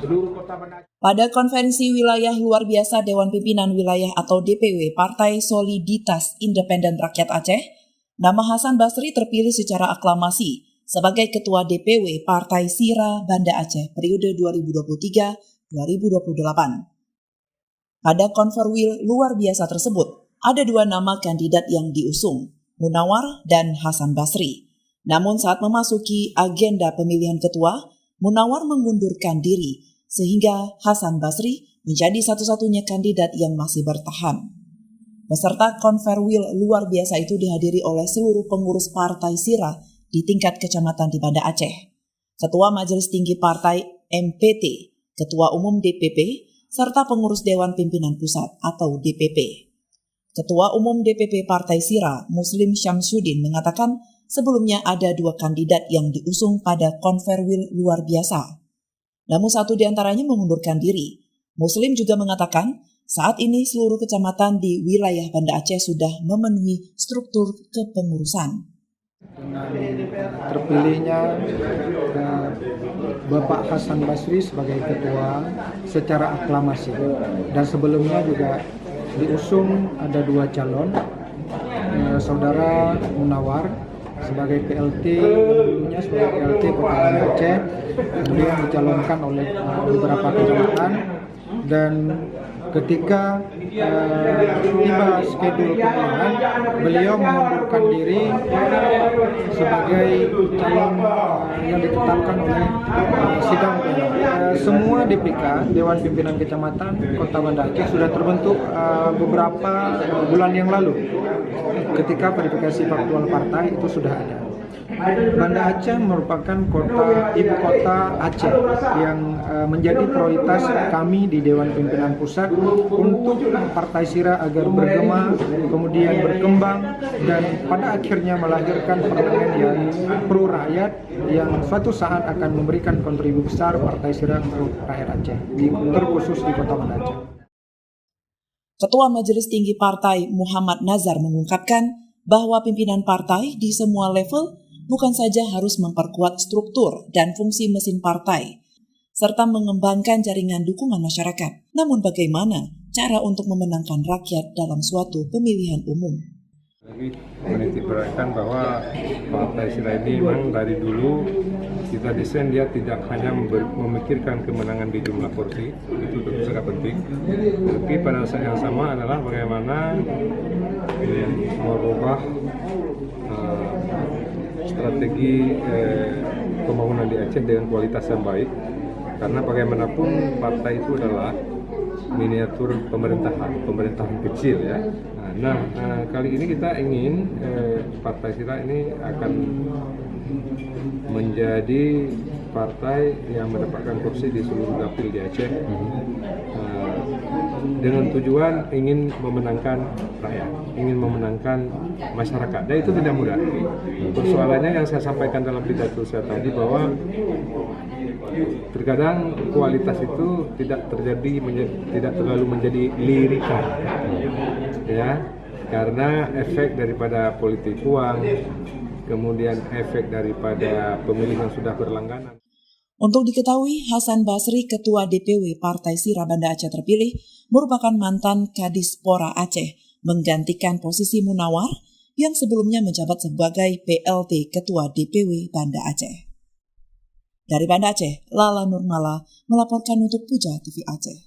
seluruh kota Banda Aceh. Pada konferensi wilayah luar biasa Dewan Pimpinan Wilayah atau DPW Partai Soliditas Independen Rakyat Aceh, nama Hasan Basri terpilih secara aklamasi sebagai Ketua DPW Partai Sira Banda Aceh periode 2023-2028. Pada konferensi luar biasa tersebut, ada dua nama kandidat yang diusung, Munawar dan Hasan Basri. Namun saat memasuki agenda pemilihan ketua, Munawar mengundurkan diri sehingga Hasan Basri menjadi satu-satunya kandidat yang masih bertahan. Peserta konferensi luar biasa itu dihadiri oleh seluruh pengurus Partai Sira di tingkat kecamatan di Banda Aceh, Ketua Majelis Tinggi Partai MPT, Ketua Umum DPP, serta pengurus Dewan Pimpinan Pusat atau DPP. Ketua Umum DPP Partai Sira, Muslim Syamsuddin, mengatakan sebelumnya ada dua kandidat yang diusung pada konferensi luar biasa. Namun satu di antaranya mengundurkan diri. Muslim juga mengatakan saat ini seluruh kecamatan di wilayah Banda Aceh sudah memenuhi struktur kepengurusan. Terpilihnya Bapak Hasan Basri sebagai ketua secara aklamasi, dan sebelumnya juga diusung ada dua calon, saudara Munawar sebagai PLT, dulunya sebagai PLT Kota Banda Aceh, kemudian dicalonkan oleh beberapa kecamatan, dan ketika tiba skedul pemilihan, beliau mengundurkan diri sebagai calon yang ditetapkan oleh sidang pleno. Semua DPK, Dewan Pimpinan Kecamatan Kota Banda Aceh, sudah terbentuk beberapa bulan yang lalu. Ketika verifikasi faktual partai itu sudah ada. Banda Aceh merupakan ibu kota Aceh yang menjadi prioritas kami di Dewan Pimpinan Pusat untuk Partai Sira agar bergema, kemudian berkembang, dan pada akhirnya melahirkan parlemen yang pro rakyat yang suatu saat akan memberikan kontribusi besar Partai Sira untuk rakyat Aceh, terkhusus di Kota Banda Aceh. Ketua Majelis Tinggi Partai Muhammad Nazar mengungkapkan bahwa pimpinan partai di semua level bukan saja harus memperkuat struktur dan fungsi mesin partai, serta mengembangkan jaringan dukungan masyarakat. Namun bagaimana cara untuk memenangkan rakyat dalam suatu pemilihan umum? Menitikberatkan bahwa Partai Sira ini memang dari dulu kita desain dia tidak hanya memikirkan kemenangan di jumlah kursi, itu tentu sangat penting, tapi pada saat yang sama adalah bagaimana merubah strategi pembangunan di Aceh dengan kualitas yang baik, karena bagaimanapun partai itu adalah miniatur pemerintahan kecil ya. Nah, kali ini kita ingin Partai Sira ini akan menjadi partai yang mendapatkan kursi di seluruh dapil di Aceh, dengan tujuan ingin memenangkan rakyat, ingin memenangkan masyarakat. Dan itu tidak mudah. Persoalannya yang saya sampaikan dalam pidato saya tadi bahwa terkadang kualitas itu tidak terlalu menjadi lirikan, ya, karena efek daripada politik uang, kemudian efek daripada pemilih yang sudah berlangganan. Untuk diketahui, Hasan Basri, Ketua DPW Partai Sira Banda Aceh terpilih, merupakan mantan Kadispora Aceh, menggantikan posisi Munawar yang sebelumnya menjabat sebagai PLT Ketua DPW Banda Aceh. Dari Banda Aceh, Lala Nurmala melaporkan untuk Puja TV Aceh.